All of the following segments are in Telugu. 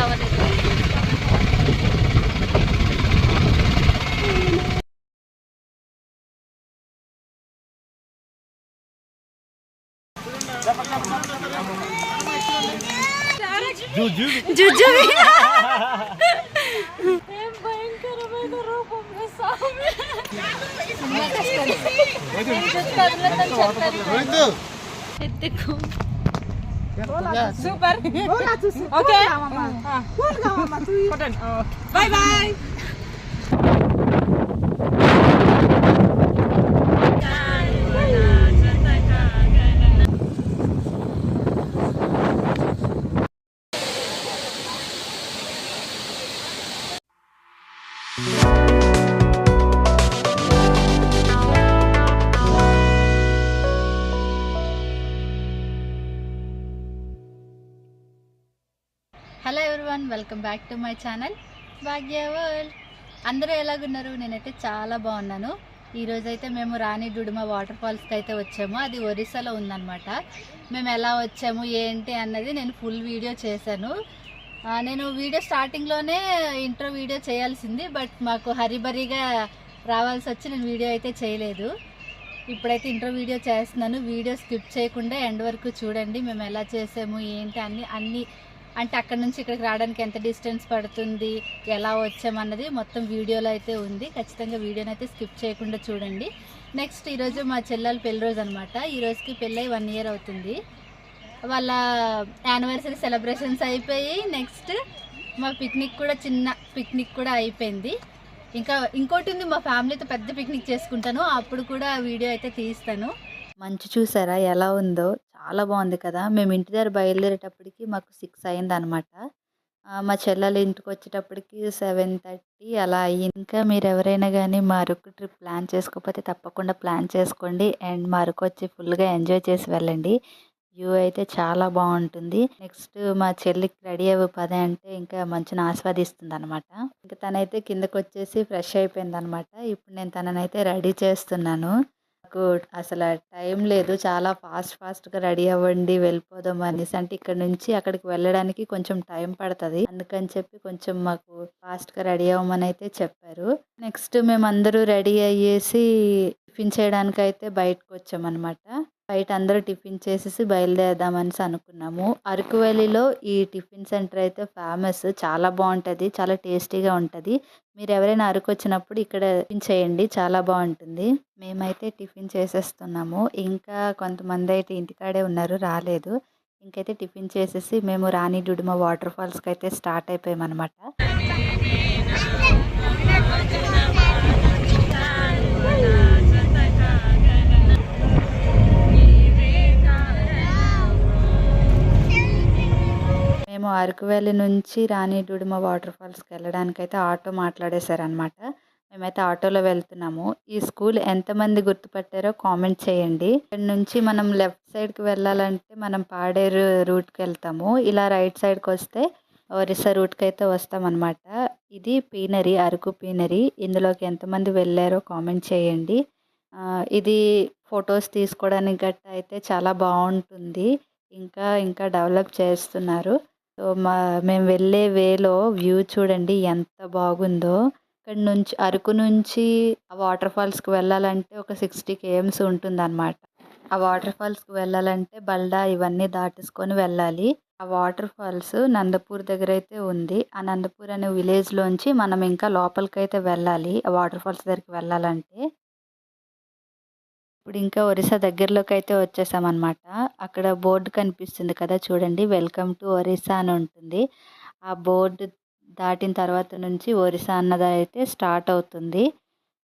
అవ్వలేదు. భయంకరమైన రూపంలో స్వామి ఎత్తుకో. Super. Okay. Bye bye. Hello everyone, welcome back to my channel Bhagya world. అందరూ ఎలాగున్నారు? నేనైతే చాలా బాగున్నాను. ఈరోజైతే మేము రాణి డుడుమ వాటర్ ఫాల్స్కి అయితే వచ్చాము. అది ఒరిస్సాలో ఉందన్నమాట. మేము ఎలా వచ్చాము ఏంటి అన్నది నేను ఫుల్ వీడియో చేశాను. నేను వీడియో స్టార్టింగ్లోనే ఇంట్రో వీడియో చేయాల్సింది, బట్ మాకు హరిబరిగా రావాల్సి వచ్చి నేను వీడియో అయితే చేయలేదు. ఇప్పుడైతే ఇంట్రో వీడియో చేస్తున్నాను. వీడియో స్కిప్ చేయకుండా ఎండ్ వరకు చూడండి. మేము ఎలా చేసాము ఏంటి అన్నీ అంటే అక్కడ నుంచి ఇక్కడికి రావడానికి ఎంత డిస్టెన్స్ పడుతుంది, ఎలా వచ్చామన్నది మొత్తం వీడియోలో అయితే ఉంది. ఖచ్చితంగా వీడియోని అయితే స్కిప్ చేయకుండా చూడండి. నెక్స్ట్ ఈరోజు మా చెల్లెలు పెళ్లి రోజు అనమాట. ఈరోజుకి పెళ్ళి 1 year అవుతుంది. వాళ్ళ యానివర్సరీ సెలబ్రేషన్స్ అయిపోయి నెక్స్ట్ మా పిక్నిక్ కూడా చిన్న పిక్నిక్ కూడా అయిపోయింది. ఇంకా ఇంకోటి ఉంది, మా ఫ్యామిలీతో పెద్ద పిక్నిక్ చేసుకుంటాను. అప్పుడు కూడా వీడియో అయితే తీస్తాను. మంచు చూసారా ఎలా ఉందో? చాలా బాగుంది కదా. మేము ఇంటి దగ్గర బయలుదేరేటప్పటికి మాకు 6 అయిందనమాట. మా చెల్లెలు ఇంటికి వచ్చేటప్పటికి 7:30 అలా అయ్యింది. ఇంకా మీరు ఎవరైనా కానీ మా అరకు ట్రిప్ ప్లాన్ చేసుకోకపోతే తప్పకుండా ప్లాన్ చేసుకోండి. అండ్ మా అరకు వచ్చి ఫుల్గా ఎంజాయ్ చేసి వెళ్ళండి. వ్యూ అయితే చాలా బాగుంటుంది. నెక్స్ట్ మా చెల్లికి రెడీ అవ్వ పదే అంటే ఇంకా మంచిని ఆస్వాదిస్తుంది అనమాట. ఇంకా తనైతే కిందకు వచ్చేసి ఫ్రెష్ అయిపోయింది అనమాట. ఇప్పుడు నేను తననైతే రెడీ చేస్తున్నాను. నాకు అసలు టైం లేదు. చాలా ఫాస్ట్గా రెడీ అవ్వండి వెళ్ళిపోదాం అనేసి. అంటే ఇక్కడ నుంచి అక్కడికి వెళ్ళడానికి కొంచెం టైం పడుతుంది. అందుకని చెప్పి కొంచెం మాకు ఫాస్ట్గా రెడీ అవ్వమని అయితే చెప్పారు. నెక్స్ట్ మేము అందరూ రెడీ అయ్యేసి టిఫిన్ చేయడానికి అయితే బయటకు వచ్చామన్నమాట. బయట అందరూ టిఫిన్ చేసేసి బయలుదేరదామనేసి అనుకున్నాము. అరకు వ్యాలీలో ఈ టిఫిన్ సెంటర్ అయితే ఫేమస్. చాలా బాగుంటుంది, చాలా టేస్టీగా ఉంటుంది. మీరు ఎవరైనా అరకు వచ్చినప్పుడు ఇక్కడ టిఫిన్ చేయండి, చాలా బాగుంటుంది. మేమైతే టిఫిన్ చేసేస్తున్నాము. ఇంకా కొంతమంది అయితే ఇంటికాడే ఉన్నారు, రాలేదు. ఇంకైతే టిఫిన్ చేసేసి మేము రాణి డుడుమ వాటర్ ఫాల్స్కి అయితే స్టార్ట్ అయిపోయామన్నమాట. మేము అరకు వ్యాలీ నుంచి రాణి డుడుమ వాటర్ ఫాల్స్కి వెళ్ళడానికి అయితే ఆటో మాట్లాడేశారనమాట. మేమైతే ఆటోలో వెళ్తున్నాము. ఈ స్కూల్ ఎంతమంది గుర్తుపట్టారో కామెంట్ చేయండి. ఇక్కడ నుంచి మనం లెఫ్ట్ సైడ్కి వెళ్ళాలంటే మనం పాడేరు రూట్కి వెళ్తాము. ఇలా రైట్ సైడ్కి వస్తే ఒరిస్సా రూట్కి అయితే వస్తామన్నమాట. ఇది పీనరీ, అరకు పీనరీ. ఇందులోకి ఎంతమంది వెళ్ళారో కామెంట్ చేయండి. ఇది ఫొటోస్ తీసుకోవడానికి గట్టా అయితే చాలా బాగుంటుంది. ఇంకా డెవలప్ చేస్తున్నారు. సో మేము వెళ్ళే వేలో వ్యూ చూడండి ఎంత బాగుందో. ఇక్కడ నుంచి అరకు నుంచి ఆ వాటర్ ఫాల్స్కి వెళ్ళాలంటే ఒక 60 km ఉంటుందన్నమాట. ఆ వాటర్ ఫాల్స్కి వెళ్ళాలంటే బల్డా ఇవన్నీ దాటేసుకొని వెళ్ళాలి. ఆ వాటర్ ఫాల్స్ నందపూర్ దగ్గర అయితే ఉంది. ఆ నందపూర్ అనే విలేజ్లోంచి మనం ఇంకా లోపలికైతే వెళ్ళాలి ఆ వాటర్ ఫాల్స్ దగ్గరికి వెళ్ళాలంటే. ఇప్పుడు ఇంకా ఒరిస్సా దగ్గరలోకి అయితే వచ్చేసామన్నమాట. అక్కడ బోర్డు కనిపిస్తుంది కదా చూడండి, వెల్కమ్ టు ఒరిస్సా అని ఉంటుంది. ఆ బోర్డు దాటిన తర్వాత నుంచి ఒరిస్సా అన్నది అయితే స్టార్ట్ అవుతుంది.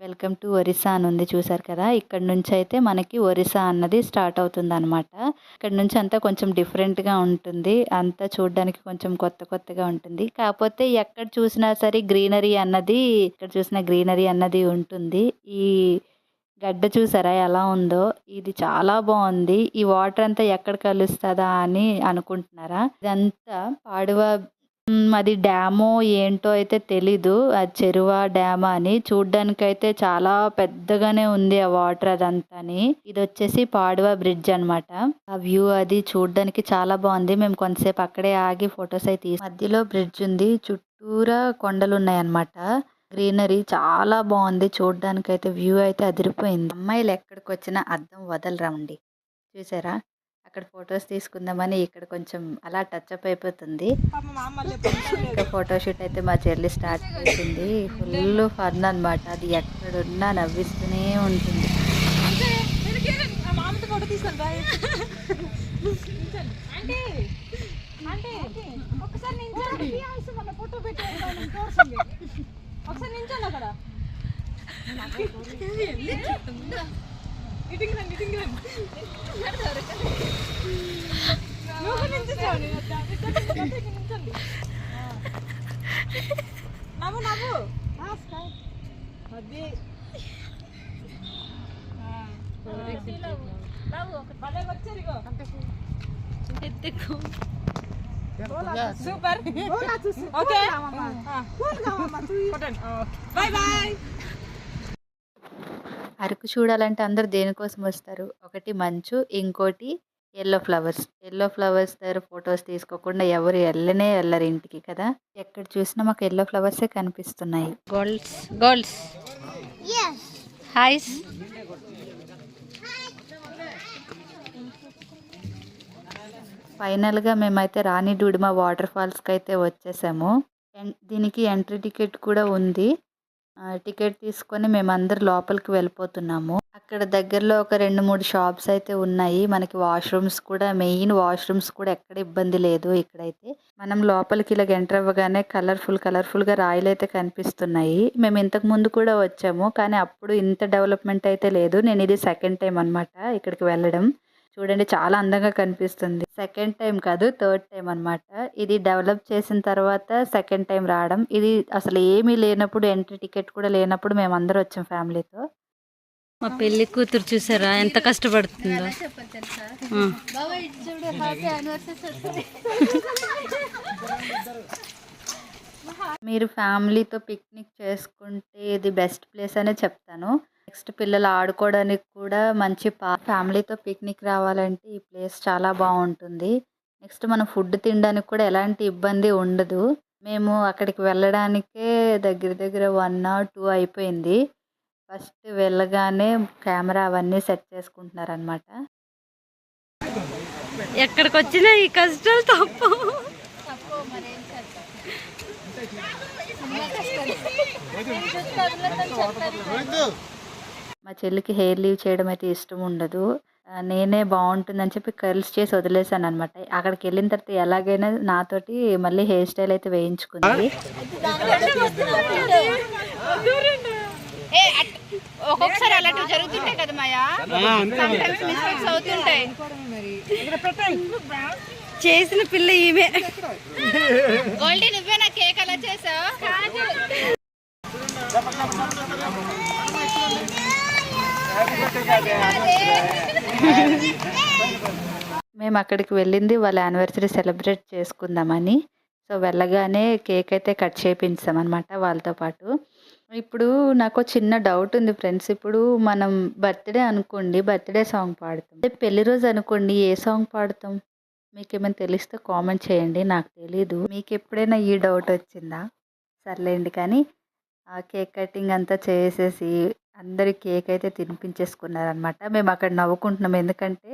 వెల్కమ్ టు ఒరిస్సా అని ఉంది చూసారు కదా. ఇక్కడ నుంచి అయితే మనకి ఒరిస్సా అన్నది స్టార్ట్ అవుతుంది అనమాట. ఇక్కడ నుంచి అంతా కొంచెం డిఫరెంట్గా ఉంటుంది. అంతా చూడడానికి కొంచెం కొత్తగా ఉంటుంది. కాకపోతే ఎక్కడ చూసినా సరే ఇక్కడ చూసిన గ్రీనరీ అన్నది ఉంటుంది. ఈ గడ్డ చూసారా ఎలా ఉందో? ఇది చాలా బాగుంది. ఈ వాటర్ అంతా ఎక్కడ కలుస్తుందా అని అనుకుంటున్నారా? ఇదంతా పాడువ అది డ్యామో ఏంటో అయితే తెలీదు. అది చెరువా డ్యామా అని. చూడ్డానికైతే చాలా పెద్దగానే ఉంది ఆ వాటర్ అదంతాని. ఇది వచ్చేసి పాడువ బ్రిడ్జ్ అన్నమాట. ఆ వ్యూ అది చూడ్డానికి చాలా బాగుంది. మేము కొంతసేపు అక్కడే ఆగి ఫొటోస్ అయితే మధ్యలో బ్రిడ్జ్ ఉంది. చుట్టూరా కొండలు ఉన్నాయన్నమాట. గ్రీనరీ చాలా బాగుంది. చూడ్డానికైతే వ్యూ అయితే అదిరిపోయింది. అమ్మాయిలు ఎక్కడికి వచ్చినా అద్దం వదలరండి. చూసారా, అక్కడ ఫొటోస్ తీసుకుందామని ఇక్కడ కొంచెం అలా టచ్ అప్ అయిపోతుంది. ఇంకా ఫోటోషూట్ అయితే మా చెల్లి స్టార్ట్ చేసింది. ఫుల్ ఫన్ అన్నమాట. అది ఎక్కడున్నా నవ్విస్తూనే ఉంటుంది. Super. Okay bye bye. Araku చూడాలంటే అందరు దేనికోసం వస్తారు? ఒకటి మంచు, ఇంకోటి ఎల్లో ఫ్లవర్స్. ఎల్లో ఫ్లవర్స్ దగ్గర ఫొటోస్ తీసుకోకుండా ఎవరు వెళ్ళరు ఇంటికి కదా. ఎక్కడ చూసినా మాకు ఎల్లో ఫ్లవర్సే కనిపిస్తున్నాయి. Girls hi's. ఫైనల్గా మేమైతే రాణి డూడిమా వాటర్ ఫాల్స్కి అయితే వచ్చేసాము. దీనికి ఎంట్రీ టికెట్ కూడా ఉంది. టికెట్ తీసుకొని మేమందరు లోపలికి వెళ్ళిపోతున్నాము. అక్కడ దగ్గరలో ఒక 2-3 షాప్స్ అయితే ఉన్నాయి. మనకి వాష్రూమ్స్ కూడా, మెయిన్ వాష్రూమ్స్ కూడా ఎక్కడ ఇబ్బంది లేదు ఇక్కడైతే. మనం లోపలికి ఇలా ఎంటర్ అవ్వగానే కలర్ఫుల్గా రాయలు అయితే కనిపిస్తున్నాయి. మేము ఇంతకు ముందు కూడా వచ్చాము, కానీ అప్పుడు ఇంత డెవలప్మెంట్ అయితే లేదు. నేను ఇది సెకండ్ టైం అన్నమాట ఇక్కడికి వెళ్ళడం. చూడండి చాలా అందంగా కనిపిస్తుంది. సెకండ్ టైం కాదు, థర్డ్ టైం అన్నమాట. ఇది డెవలప్ చేసిన తర్వాత సెకండ్ టైం రావడం. ఇది అసలు ఏమీ లేనప్పుడు, ఎంట్రీ టికెట్ కూడా లేనప్పుడు మేము అందరం వచ్చాం ఫ్యామిలీతో. మా పెళ్లి కూతురు చూసారా ఎంత కష్టపడుతుందో. మీరు ఫ్యామిలీతో పిక్నిక్ చేసుకుంటే ఇది బెస్ట్ ప్లేస్ అనే చెప్తాను. నెక్స్ట్ పిల్లలు ఆడుకోవడానికి కూడా మంచి ఫ్యామిలీతో పిక్నిక్ రావాలంటే ఈ ప్లేస్ చాలా బాగుంటుంది. నెక్స్ట్ మనం ఫుడ్ తినడానికి కూడా ఎలాంటి ఇబ్బంది ఉండదు. మేము అక్కడికి వెళ్ళడానికే దగ్గర 1 or 2 అయిపోయింది. ఫస్ట్ వెళ్ళగానే కెమెరా అవన్నీ సెట్ చేసుకుంటున్నారనమాట. ఎక్కడికి వచ్చినా ఈ కష్టాలు తప్పు. మా చెల్లికి హెయిర్ లీవ్ చేయడం అయితే ఇష్టం ఉండదు. నేనే బాగుంటుందని చెప్పి కర్ల్స్ చేసి వదిలేసాను అనమాట. అక్కడికి వెళ్ళిన తర్వాత ఎలాగైనా నాతోటి మళ్ళీ హెయిర్ స్టైల్ అయితే వేయించుకుంది. ఒక్కొక్కసారి అలాంటివి జరుగుతుంటాయి కదా మాయా, మిస్టేక్స్ అవుతుంటాయి. చేసిన పిల్ల ఈమె. గోల్డీ నువ్వే నా కేక్ అలా చేసావు. మేము అక్కడికి వెళ్ళింది వాళ్ళ యానివర్సరీ సెలబ్రేట్ చేసుకుందామని. సో వెళ్ళగానే కేక్ అయితే కట్ చేయించాం అనమాట వాళ్ళతో పాటు. ఇప్పుడు నాకు చిన్న డౌట్ ఉంది ఫ్రెండ్స్. ఇప్పుడు మనం బర్త్డే అనుకోండి, బర్త్డే సాంగ్ పాడుతాం. పెళ్లి రోజు అనుకోండి, ఏ సాంగ్ పాడుతాం? మీకు ఏమైనా తెలిస్తే కామెంట్ చేయండి. నాకు తెలీదు. మీకు ఎప్పుడైనా ఈ డౌట్ వచ్చిందా? సర్లేండి. కానీ ఆ కేక్ కటింగ్ అంతా చేసేసి అందరి కేక్ అయితే తినిపించేసుకున్నారనమాట. మేము అక్కడ నవ్వుకుంటున్నాం. ఎందుకంటే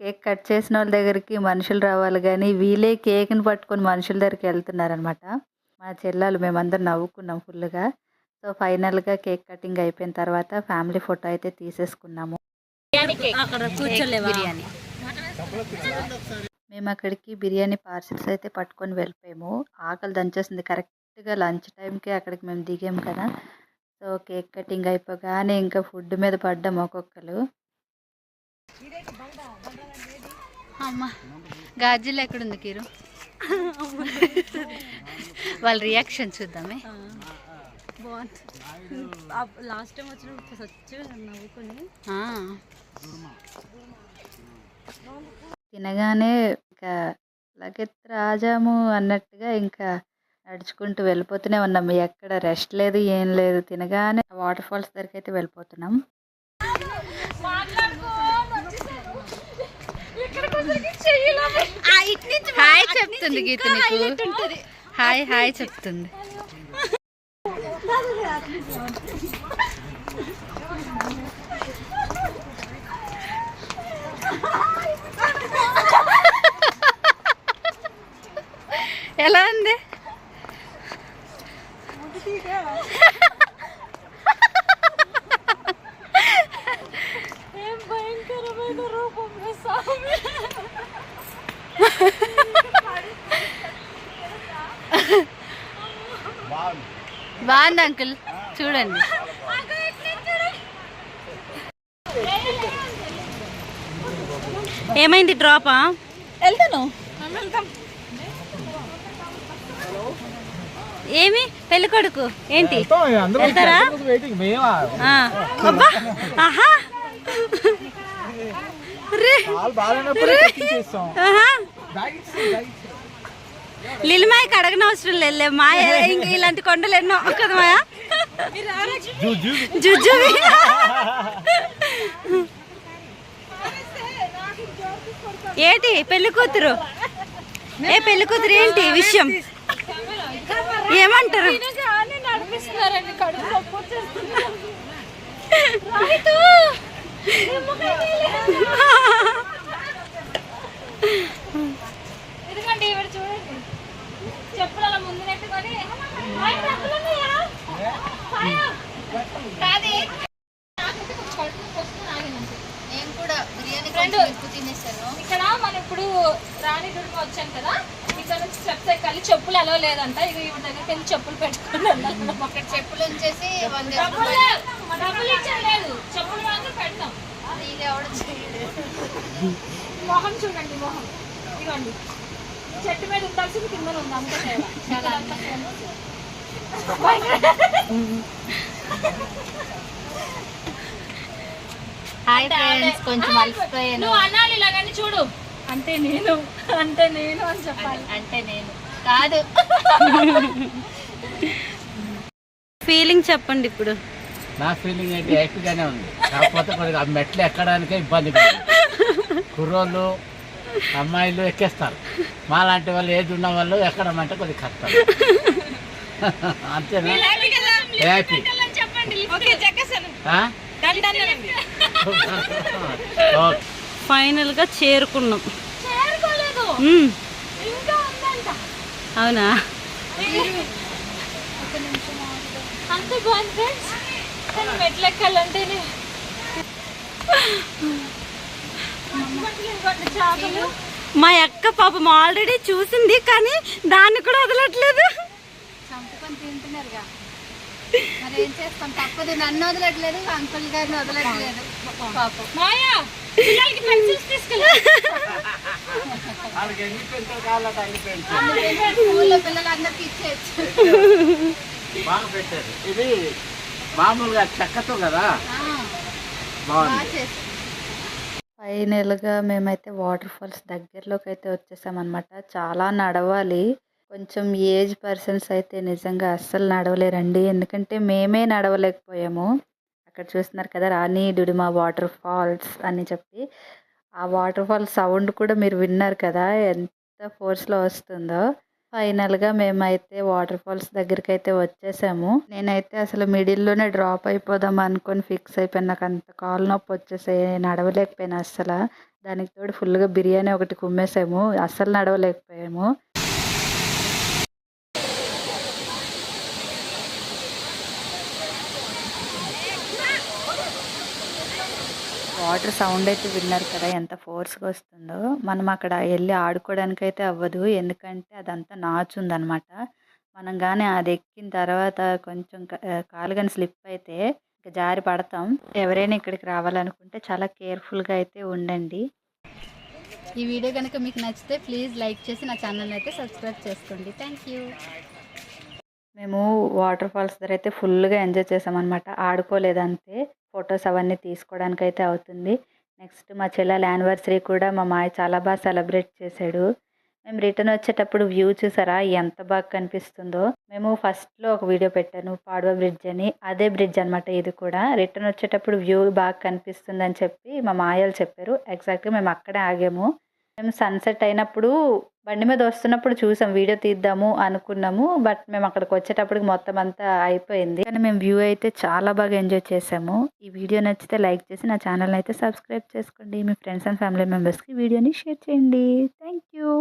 కేక్ కట్ చేసిన వాళ్ళ దగ్గరికి మనుషులు రావాలి, కానీ వీళ్ళే కేక్ని పట్టుకొని మనుషుల దగ్గరికి వెళ్తున్నారనమాట. మా చెల్లెలు మేమందరం నవ్వుకున్నాం ఫుల్గా. సో ఫైనల్గా కేక్ కటింగ్ అయిపోయిన తర్వాత ఫ్యామిలీ ఫోటో అయితే తీసేసుకున్నాము. మేము అక్కడికి బిర్యానీ పార్సిల్స్ అయితే పట్టుకొని వెళ్ళిపోయాము. ఆకలి దంచేస్తుంది. కరెక్ట్గా లంచ్ టైంకి అక్కడికి మేము దిగాము కదా. సో కేక్ కటింగ్ అయిపోగానే ఇంకా ఫుడ్ మీద పడ్డాము ఒక్కొక్కరు. అమ్మ గాజులు ఎక్కడుంది కీరు? వాళ్ళ రియాక్షన్ చూద్దామే. లాస్ట్ టైం వచ్చినప్పుడు నవ్వుకొని తినగానే ఇంకా లగెత్ రాజాము అన్నట్టుగా ఇంకా నడుచుకుంటూ వెళ్ళిపోతూనే ఉన్నాం. ఎక్కడ రెస్ట్ లేదు, ఏం లేదు. తినగానే వాటర్ ఫాల్స్ దగ్గరికి అయితే వెళ్ళిపోతున్నాం. హాయ్ చెప్తుంది గీత నీకు. హాయ్ హాయ్ చెప్తుంది. ఎలా ఉంది? బాగుంది అంకుల్, చూడండి. ఏమైంది? డ్రాపా? వెళ్తాను. ఏమి పెళ్లి కొడుకు ఏంటి వెళ్తారా? ఆ. అబ్బా, ఆహా. రే. ఆహా. లిలిమాయకి అడగనవసరం లేదు. మాయ ఇంక ఇలాంటి కొండలు ఎన్నో కదా మాయా. జుజు ఏంటి పెళ్లి కూతురు? ఏ పెళ్లి కూతురు ఏంటి విషయం? ఏమంటారు? ఎందుకంటే ఇవి చూడండి, చెప్పులు అలా ముందు నెట్టుకొని నేను కూడా బిర్యానీ తినేసాను. ఇక్కడ మనం ఇప్పుడు రాణి దుర్గ వచ్చాం కదా, ఇక్కడ నుంచి స్టెప్స్ ఎక్కాలి. చెప్పులు ఎలా లేదంట. ఇక ఇవి దగ్గరికి వెళ్ళి చెప్పులు పెట్టుకుని అక్కడ చెప్పులు ఉంచేసి డబ్బులు ఇచ్చేది లేదు, చెప్పులు మాత్రం పెడతాం. మొహం చూడండి, మొహం ఇవ్వండి. చెట్టు మీద ఉండాల్సింది కింద ఉంది. అంతే హాయ్ ఫ్రెండ్స్, కొంచెం అలసిపోయాను. నువ్వు అనాలి ఇలాగని చూడు. అంటే నేను అని చెప్పాలి. అంటే నేను కాదు. ఫీలింగ్ చెప్పండి ఇప్పుడు. నా ఫీలింగ్ ఏంటి, హ్యాపీగానే ఉంది. కాకపోతే కొద్దిగా మెట్లు ఎక్కడానికే ఇబ్బంది. కుర్రోళ్ళు అమ్మాయిలు ఎక్కేస్తారు, మాలాంటి వాళ్ళు ఏది ఉన్న వాళ్ళు ఎక్కడమంటే కొద్దిగా కష్టం. అంతేనా? హ్యాపీ. ఫైనల్ గా చేరుకున్నాం. అవునా? అంతే బాగుంది ఫ్రెండ్స్. కానీ మెట్లు ఎక్కాలంటేనే మా అక్క పాపం ఆల్రెడీ చూసింది, కానీ దాన్ని కూడా వదలట్లేదు. చంపుకొని తింటున్నారుగా, మరి ఏం చేస్తాం, తప్పదు. నన్ను వదలట్లేదు, అంకుల్ గారిని వదలట్లేదు పాపం. మాయా పిల్లలకి పెన్సిల్స్ తీసుకెళ్ళి స్కూల్లో పిల్లలందరికీ ఇచ్చేయచ్చు. బాగా పెట్టారు. ఇది మామూలుగా చెక్కతో కదా, బాగుంది. ఫైనల్గా మేమైతే వాటర్ ఫాల్స్ దగ్గరలోకి అయితే వచ్చేసామన్నమాట. చాలా నడవాలి. కొంచెం ఏజ్ పర్సన్స్ అయితే నిజంగా అస్సలు నడవలేరండి, ఎందుకంటే మేమే నడవలేకపోయాము. అక్కడ చూస్తున్నారు కదా, రాణి డుడుమ వాటర్ ఫాల్స్ అని చెప్పి. ఆ వాటర్ ఫాల్స్ సౌండ్ కూడా మీరు విన్నారు కదా, ఎంత ఫోర్స్లో వస్తుందో. ఫైనల్గా మేమైతే వాటర్ ఫాల్స్ దగ్గరికి అయితే వచ్చేసాము. నేనైతే అసలు మిడిల్లోనే డ్రాప్ అయిపోదాం అనుకొని ఫిక్స్ అయిపోయాను. నాకు అంత కాలు నొప్పి వచ్చేసాయి, నడవలేకపోయాను అస్సలు. దానికి తోడు ఫుల్గా బిర్యానీ ఒకటి కుమ్మేసాము, అస్సలు నడవలేకపోయాము. వాటర్ సౌండ్ అయితే విన్నారు కదా, ఎంత ఫోర్స్గా వస్తుందో. మనం అక్కడ వెళ్ళి ఆడుకోవడానికి అయితే అవ్వదు, ఎందుకంటే అదంతా నాచు ఉందన్నమాట. మనం కానీ అది ఎక్కిన తర్వాత కొంచెం కాలు కానీ స్లిప్ అయితే ఇంకా జారి పడతాం. ఎవరైనా ఇక్కడికి రావాలనుకుంటే చాలా కేర్ఫుల్గా అయితే ఉండండి. ఈ వీడియో కనుక మీకు నచ్చితే ప్లీజ్ లైక్ చేసి నా ఛానల్ అయితే సబ్స్క్రైబ్ చేసుకోండి. Thank you. మేము వాటర్ ఫాల్స్ దగ్గర అయితే ఫుల్గా ఎంజాయ్ చేసామన్నమాట. ఆడుకోలేదంతే, ఫొటోస్ అవన్నీ తీసుకోవడానికి అయితే అవుతుంది. నెక్స్ట్ మా చెల్లెల యానివర్సరీ కూడా మా మాయ చాలా బాగా సెలబ్రేట్ చేశాడు. మేము రిటర్న్ వచ్చేటప్పుడు వ్యూ చూసారా ఎంత బాగా కనిపిస్తుందో. మేము ఫస్ట్లో ఒక వీడియో పెట్టాను పాడవ బ్రిడ్జ్ అని, అదే బ్రిడ్జ్ అనమాట ఇది కూడా. రిటర్న్ వచ్చేటప్పుడు వ్యూ బాగా కనిపిస్తుంది అని చెప్పి మా మాయలు చెప్పారు. ఎగ్జాక్ట్గా మేము అక్కడే ఆగాము. మేము సన్సెట్ అయినప్పుడు బండి మీద వస్తున్నప్పుడు చూసాం, వీడియో తీద్దాము అనుకున్నాము. బట్ మేము అక్కడికి వచ్చేటప్పటికి మొత్తం అంతా అయిపోయింది. కానీ మేము వ్యూ అయితే చాలా బాగా ఎంజాయ్ చేసాము. ఈ వీడియో నచ్చితే లైక్ చేసి నా ఛానల్ని అయితే సబ్స్క్రైబ్ చేసుకోండి. మీ ఫ్రెండ్స్ అండ్ ఫ్యామిలీ మెంబర్స్కి వీడియోని షేర్ చేయండి. Thank you.